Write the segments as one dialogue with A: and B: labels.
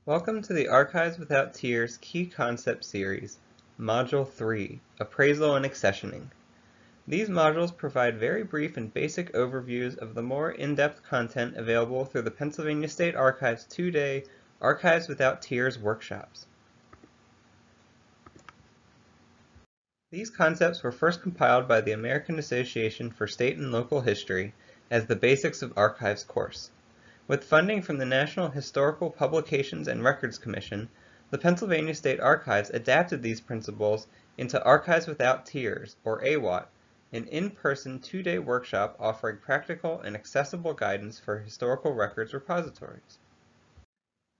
A: Welcome to the Archives Without Tears Key Concept Series, Module 3, Appraisal and Accessioning. These modules provide very brief and basic overviews of the more in-depth content available through the Pennsylvania State Archives 2-day Archives Without Tears workshops. These concepts were first compiled by the American Association for State and Local History as the Basics of Archives course. With funding from the National Historical Publications and Records Commission, the Pennsylvania State Archives adapted these principles into Archives Without Tears, or AWOT, an in-person 2-day workshop offering practical and accessible guidance for historical records repositories.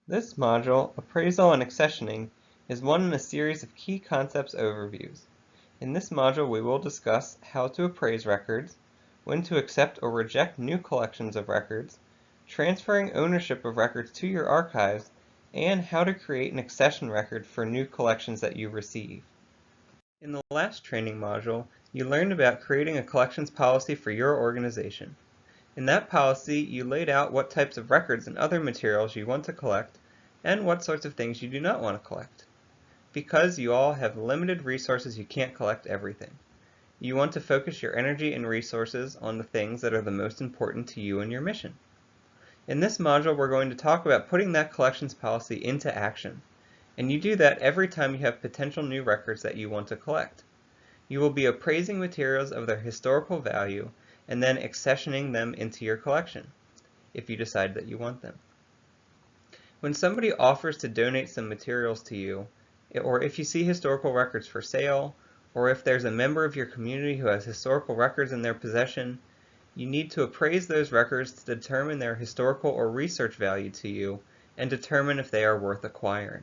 A: This module, Appraisal and Accessioning, is one in a series of key concepts overviews. In this module, we will discuss how to appraise records, when to accept or reject new collections of records, transferring ownership of records to your archives, and how to create an accession record for new collections that you receive. In the last training module, you learned about creating a collections policy for your organization. In that policy, you laid out what types of records and other materials you want to collect, and what sorts of things you do not want to collect. Because you all have limited resources, you can't collect everything. You want to focus your energy and resources on the things that are the most important to you and your mission. In this module, we're going to talk about putting that collections policy into action. And you do that every time you have potential new records that you want to collect. You will be appraising materials of their historical value and then accessioning them into your collection, if you decide that you want them. When somebody offers to donate some materials to you, or if you see historical records for sale, or if there's a member of your community who has historical records in their possession, you need to appraise those records to determine their historical or research value to you and determine if they are worth acquiring.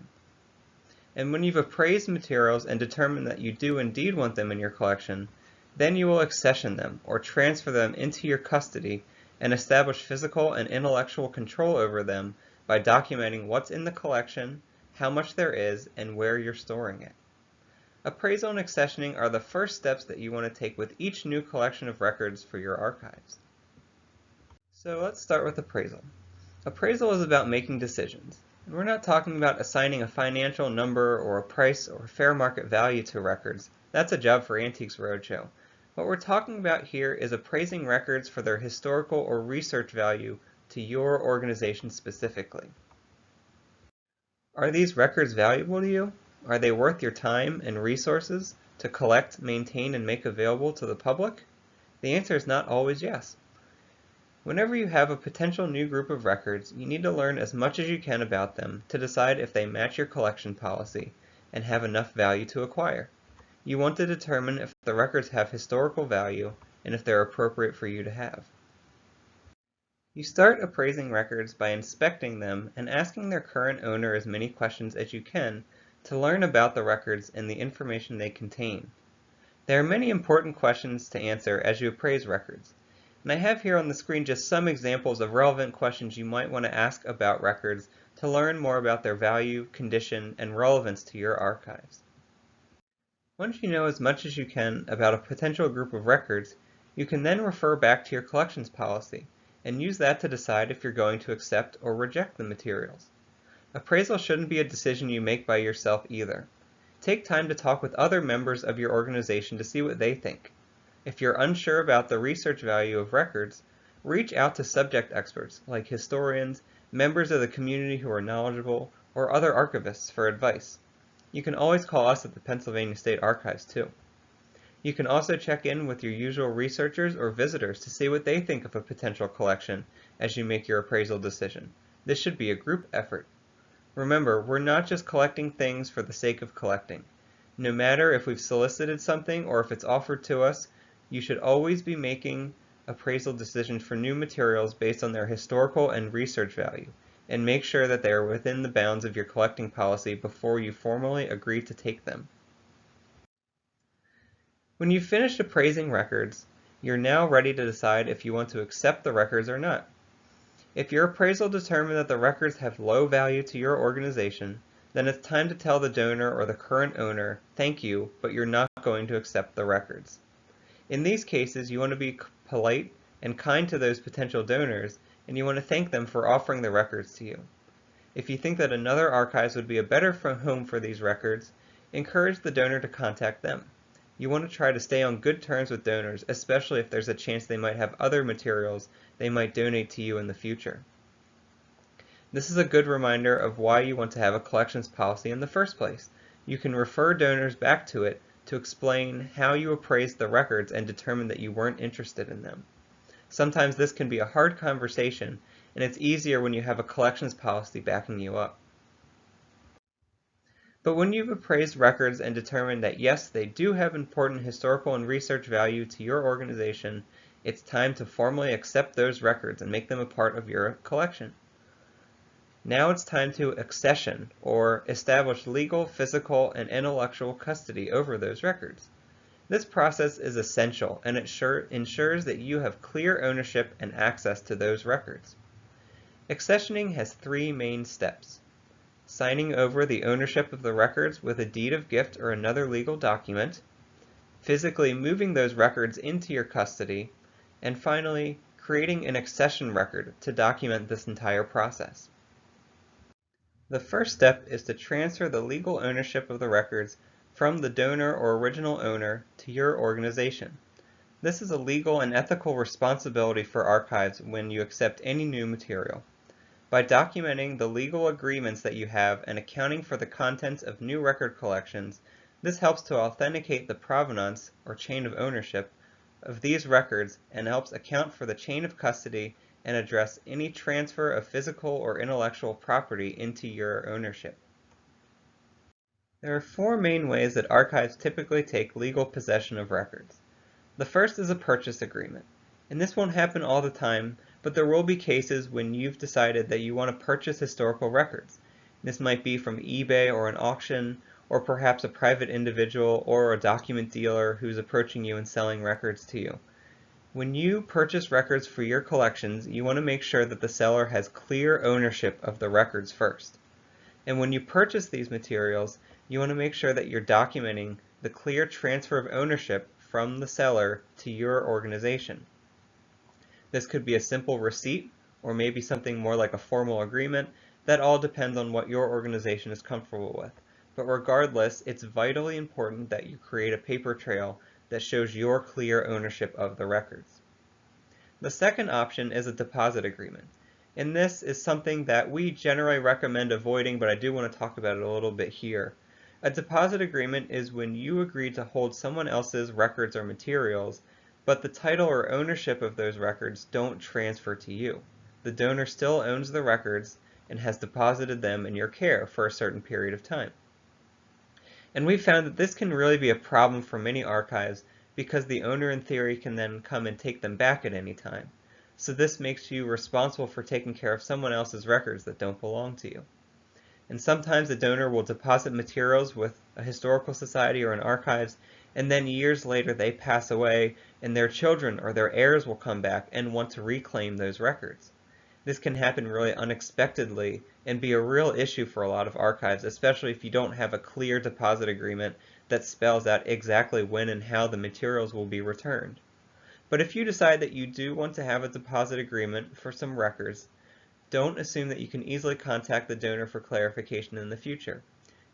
A: And when you've appraised materials and determined that you do indeed want them in your collection, then you will accession them or transfer them into your custody and establish physical and intellectual control over them by documenting what's in the collection, how much there is, and where you're storing it. Appraisal and accessioning are the first steps that you want to take with each new collection of records for your archives. So let's start with appraisal. Appraisal is about making decisions. And we're not talking about assigning a financial number or a price or fair market value to records. That's a job for Antiques Roadshow. What we're talking about here is appraising records for their historical or research value to your organization specifically. Are these records valuable to you? Are they worth your time and resources to collect, maintain, and make available to the public? The answer is not always yes. Whenever you have a potential new group of records, you need to learn as much as you can about them to decide if they match your collection policy and have enough value to acquire. You want to determine if the records have historical value and if they're appropriate for you to have. You start appraising records by inspecting them and asking their current owner as many questions as you can to learn about the records and the information they contain. There are many important questions to answer as you appraise records, and I have here on the screen just some examples of relevant questions you might want to ask about records to learn more about their value, condition, and relevance to your archives. Once you know as much as you can about a potential group of records, you can then refer back to your collections policy and use that to decide if you're going to accept or reject the materials. Appraisal shouldn't be a decision you make by yourself either. Take time to talk with other members of your organization to see what they think. If you're unsure about the research value of records, reach out to subject experts like historians, members of the community who are knowledgeable, or other archivists for advice. You can always call us at the Pennsylvania State Archives too. You can also check in with your usual researchers or visitors to see what they think of a potential collection as you make your appraisal decision. This should be a group effort. Remember, we're not just collecting things for the sake of collecting. No matter if we've solicited something or if it's offered to us, you should always be making appraisal decisions for new materials based on their historical and research value, and make sure that they are within the bounds of your collecting policy before you formally agree to take them. When you've finished appraising records, you're now ready to decide if you want to accept the records or not. If your appraisal determined that the records have low value to your organization, then it's time to tell the donor or the current owner, thank you, but you're not going to accept the records. In these cases, you want to be polite and kind to those potential donors, and you want to thank them for offering the records to you. If you think that another archives would be a better home for these records, encourage the donor to contact them. You want to try to stay on good terms with donors, especially if there's a chance they might have other materials they might donate to you in the future. This is a good reminder of why you want to have a collections policy in the first place. You can refer donors back to it to explain how you appraised the records and determined that you weren't interested in them. Sometimes this can be a hard conversation, and it's easier when you have a collections policy backing you up. But when you've appraised records and determined that yes, they do have important historical and research value to your organization, it's time to formally accept those records and make them a part of your collection. Now it's time to accession, or establish legal, physical, and intellectual custody over those records. This process is essential, and it ensures that you have clear ownership and access to those records. Accessioning has three main steps: signing over the ownership of the records with a deed of gift or another legal document, physically moving those records into your custody, and finally, creating an accession record to document this entire process. The first step is to transfer the legal ownership of the records from the donor or original owner to your organization. This is a legal and ethical responsibility for archives when you accept any new material. By documenting the legal agreements that you have and accounting for the contents of new record collections, this helps to authenticate the provenance, or chain of ownership, of these records and helps account for the chain of custody and address any transfer of physical or intellectual property into your ownership. There are four main ways that archives typically take legal possession of records. The first is a purchase agreement, and this won't happen all the time, but there will be cases when you've decided that you want to purchase historical records. This might be from eBay or an auction, or perhaps a private individual or a document dealer who's approaching you and selling records to you. When you purchase records for your collections, you want to make sure that the seller has clear ownership of the records first. And when you purchase these materials, you want to make sure that you're documenting the clear transfer of ownership from the seller to your organization. This could be a simple receipt, or maybe something more like a formal agreement. That all depends on what your organization is comfortable with. But regardless, it's vitally important that you create a paper trail that shows your clear ownership of the records. The second option is a deposit agreement. And this is something that we generally recommend avoiding, but I do want to talk about it a little bit here. A deposit agreement is when you agree to hold someone else's records or materials, but the title or ownership of those records don't transfer to you. The donor still owns the records and has deposited them in your care for a certain period of time. And we've found that this can really be a problem for many archives because the owner in theory can then come and take them back at any time. So this makes you responsible for taking care of someone else's records that don't belong to you. And sometimes the donor will deposit materials with a historical society or an archives, and then years later they pass away and their children or their heirs will come back and want to reclaim those records. This can happen really unexpectedly and be a real issue for a lot of archives, especially if you don't have a clear deposit agreement that spells out exactly when and how the materials will be returned. But if you decide that you do want to have a deposit agreement for some records, don't assume that you can easily contact the donor for clarification in the future.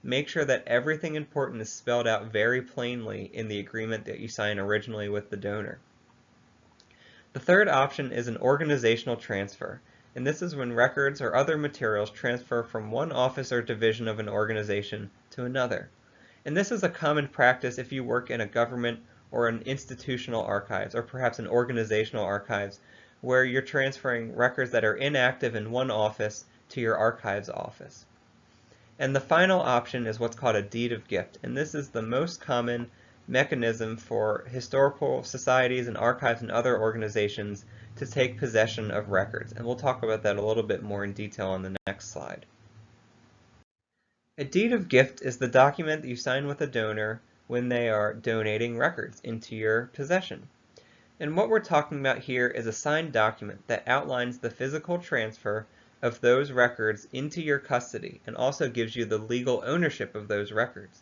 A: Make sure that everything important is spelled out very plainly in the agreement that you sign originally with the donor. The third option is an organizational transfer, and this is when records or other materials transfer from one office or division of an organization to another. And this is a common practice if you work in a government or an institutional archives, or perhaps an organizational archives, where you're transferring records that are inactive in one office to your archives office. And the final option is what's called a deed of gift, and this is the most common mechanism for historical societies and archives and other organizations to take possession of records. And we'll talk about that a little bit more in detail on the next slide. A deed of gift is the document that you sign with a donor when they are donating records into your possession. And what we're talking about here is a signed document that outlines the physical transfer of those records into your custody and also gives you the legal ownership of those records.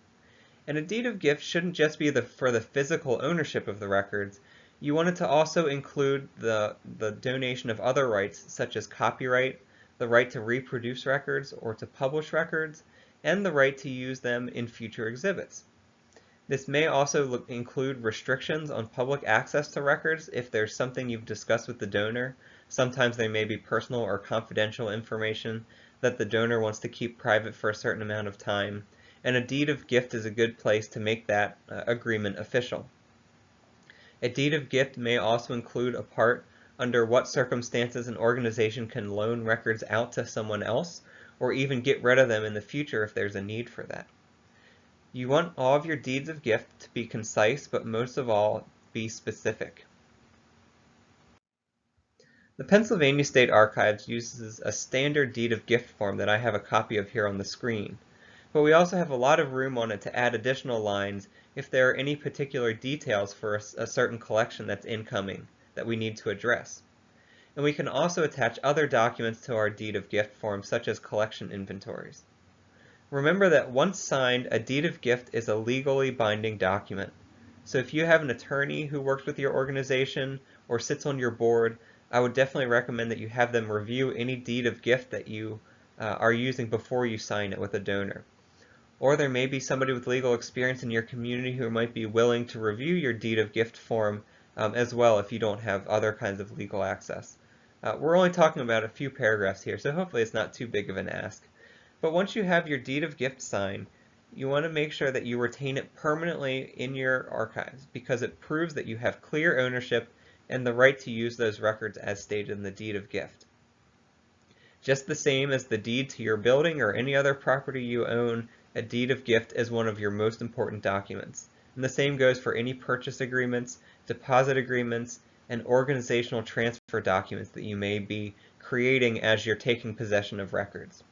A: And a deed of gift shouldn't just be for the physical ownership of the records. You want it to also include the donation of other rights such as copyright, the right to reproduce records or to publish records, and the right to use them in future exhibits. This may also include restrictions on public access to records if there's something you've discussed with the donor. Sometimes there may be personal or confidential information that the donor wants to keep private for a certain amount of time, and a deed of gift is a good place to make that agreement official. A deed of gift may also include a part under what circumstances an organization can loan records out to someone else, or even get rid of them in the future if there's a need for that. You want all of your deeds of gift to be concise, but most of all, be specific. The Pennsylvania State Archives uses a standard deed of gift form that I have a copy of here on the screen, but we also have a lot of room on it to add additional lines if there are any particular details for a certain collection that's incoming that we need to address. And we can also attach other documents to our deed of gift form, such as collection inventories. Remember that once signed, a deed of gift is a legally binding document. So if you have an attorney who works with your organization or sits on your board, I would definitely recommend that you have them review any deed of gift that you are using before you sign it with a donor. Or there may be somebody with legal experience in your community who might be willing to review your deed of gift form as well if you don't have other kinds of legal access. We're only talking about a few paragraphs here, so hopefully it's not too big of an ask. But once you have your deed of gift signed, you want to make sure that you retain it permanently in your archives because it proves that you have clear ownership and the right to use those records as stated in the deed of gift. Just the same as the deed to your building or any other property you own, a deed of gift is one of your most important documents. And the same goes for any purchase agreements, deposit agreements, and organizational transfer documents that you may be creating as you're taking possession of records.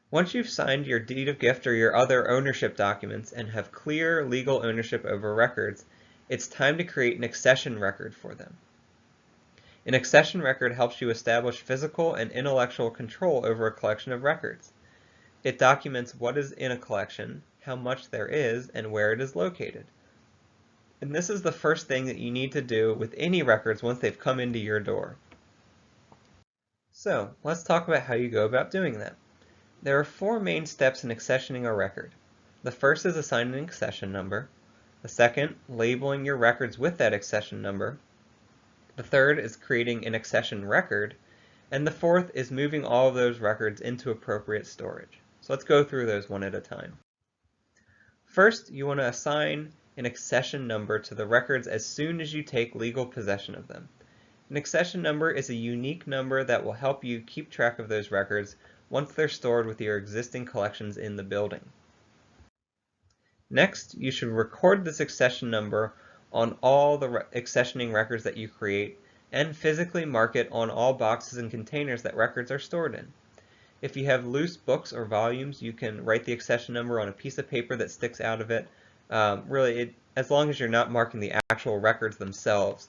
A: Once you've signed your deed of gift or your other ownership documents and have clear legal ownership over records, it's time to create an accession record for them. An accession record helps you establish physical and intellectual control over a collection of records. It documents what is in a collection, how much there is, and where it is located. And this is the first thing that you need to do with any records once they've come into your door. So, let's talk about how you go about doing that. There are 4 main steps in accessioning a record. The first is assigning an accession number. The second, labeling your records with that accession number. The third is creating an accession record. And the fourth is moving all of those records into appropriate storage. So let's go through those one at a time. First, you want to assign an accession number to the records as soon as you take legal possession of them. An accession number is a unique number that will help you keep track of those records once they're stored with your existing collections in the building. Next, you should record this accession number on all the accessioning records that you create and physically mark it on all boxes and containers that records are stored in. If you have loose books or volumes, you can write the accession number on a piece of paper that sticks out of it. As long as you're not marking the actual records themselves.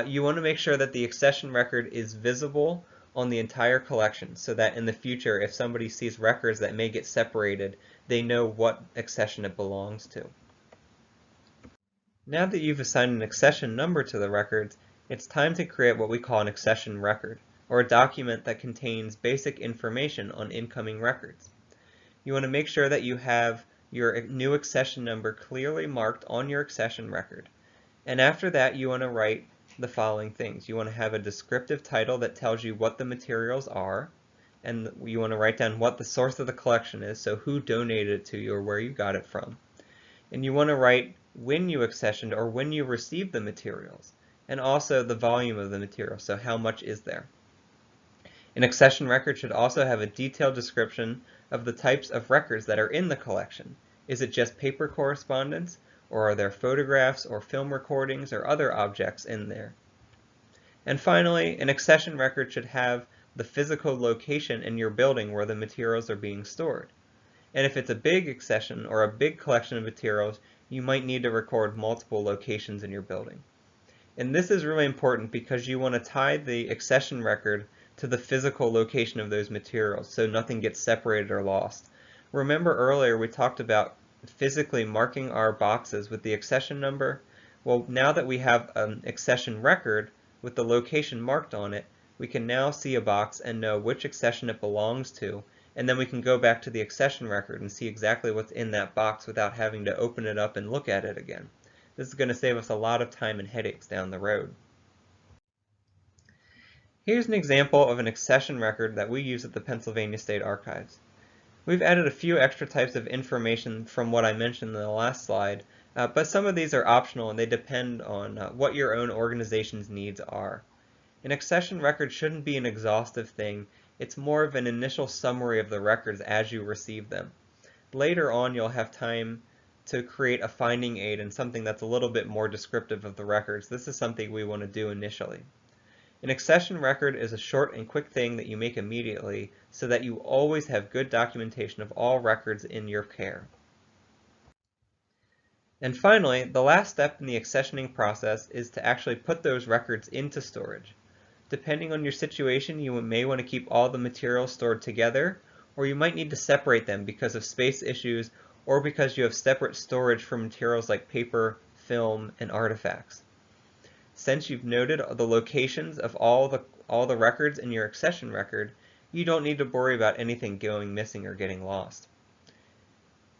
A: You want to make sure that the accession record is visible on the entire collection so that in the future, if somebody sees records that may get separated, they know what accession it belongs to. Now that you've assigned an accession number to the records, it's time to create what we call an accession record, or a document that contains basic information on incoming records. You want to make sure that you have your new accession number clearly marked on your accession record. And after that, you want to write the following things. You want to have a descriptive title that tells you what the materials are, and you want to write down what the source of the collection is, so who donated it to you or where you got it from. And you want to write when you accessioned or when you received the materials, and also the volume of the material, so how much is there. An accession record should also have a detailed description of the types of records that are in the collection. Is it just paper correspondence, or are there photographs or film recordings or other objects in there? And finally, an accession record should have the physical location in your building where the materials are being stored. And if it's a big accession or a big collection of materials, you might need to record multiple locations in your building. And this is really important because you want to tie the accession record to the physical location of those materials so nothing gets separated or lost. Remember earlier we talked about physically marking our boxes with the accession number. Well, now that we have an accession record with the location marked on it, we can now see a box and know which accession it belongs to, and then we can go back to the accession record and see exactly what's in that box without having to open it up and look at it again. This is going to save us a lot of time and headaches down the road. Here's an example of an accession record that we use at the Pennsylvania State Archives. We've added a few extra types of information from what I mentioned in the last slide, but some of these are optional and they depend on what your own organization's needs are. An accession record shouldn't be an exhaustive thing. It's more of an initial summary of the records as you receive them. Later on, you'll have time to create a finding aid and something that's a little bit more descriptive of the records. This is something we want to do initially. An accession record is a short and quick thing that you make immediately so that you always have good documentation of all records in your care. And finally, the last step in the accessioning process is to actually put those records into storage. Depending on your situation, you may want to keep all the materials stored together, or you might need to separate them because of space issues or because you have separate storage for materials like paper, film, and artifacts. Since you've noted the locations of all the records in your accession record, you don't need to worry about anything going missing or getting lost.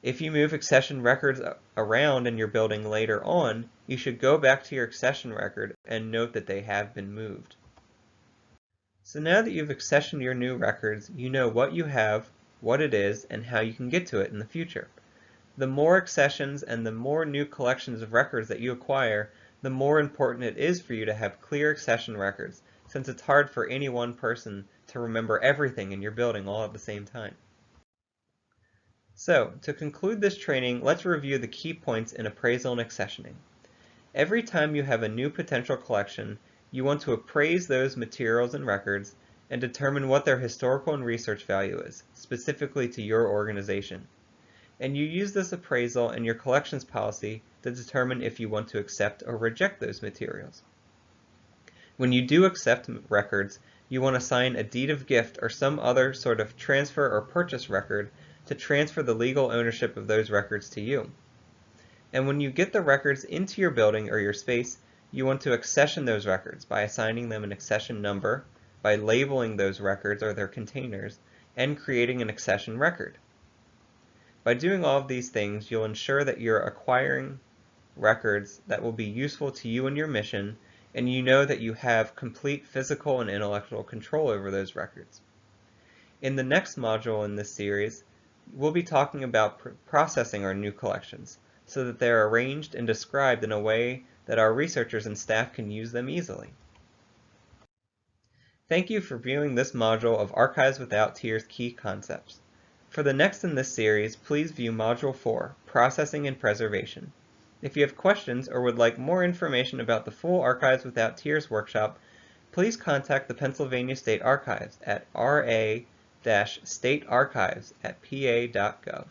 A: If you move accession records around in your building later on, you should go back to your accession record and note that they have been moved. So now that you've accessioned your new records, you know what you have, what it is, and how you can get to it in the future. The more accessions and the more new collections of records that you acquire, the more important it is for you to have clear accession records, since it's hard for any one person to remember everything in your building all at the same time. So, to conclude this training, let's review the key points in appraisal and accessioning. Every time you have a new potential collection, you want to appraise those materials and records and determine what their historical and research value is, specifically to your organization. And you use this appraisal in your collections policy to determine if you want to accept or reject those materials. When you do accept records, you want to sign a deed of gift or some other sort of transfer or purchase record to transfer the legal ownership of those records to you. And when you get the records into your building or your space, you want to accession those records by assigning them an accession number, by labeling those records or their containers, and creating an accession record. By doing all of these things, you'll ensure that you're acquiring records that will be useful to you and your mission, and you know that you have complete physical and intellectual control over those records. In the next module in this series, we'll be talking about processing our new collections so that they're arranged and described in a way that our researchers and staff can use them easily. Thank you for viewing this module of Archives Without Tiers Key Concepts. For the next in this series, please view Module 4, Processing and Preservation. If you have questions or would like more information about the full Archives Without Tiers workshop, please contact the Pennsylvania State Archives at ra-statearchives@pa.gov.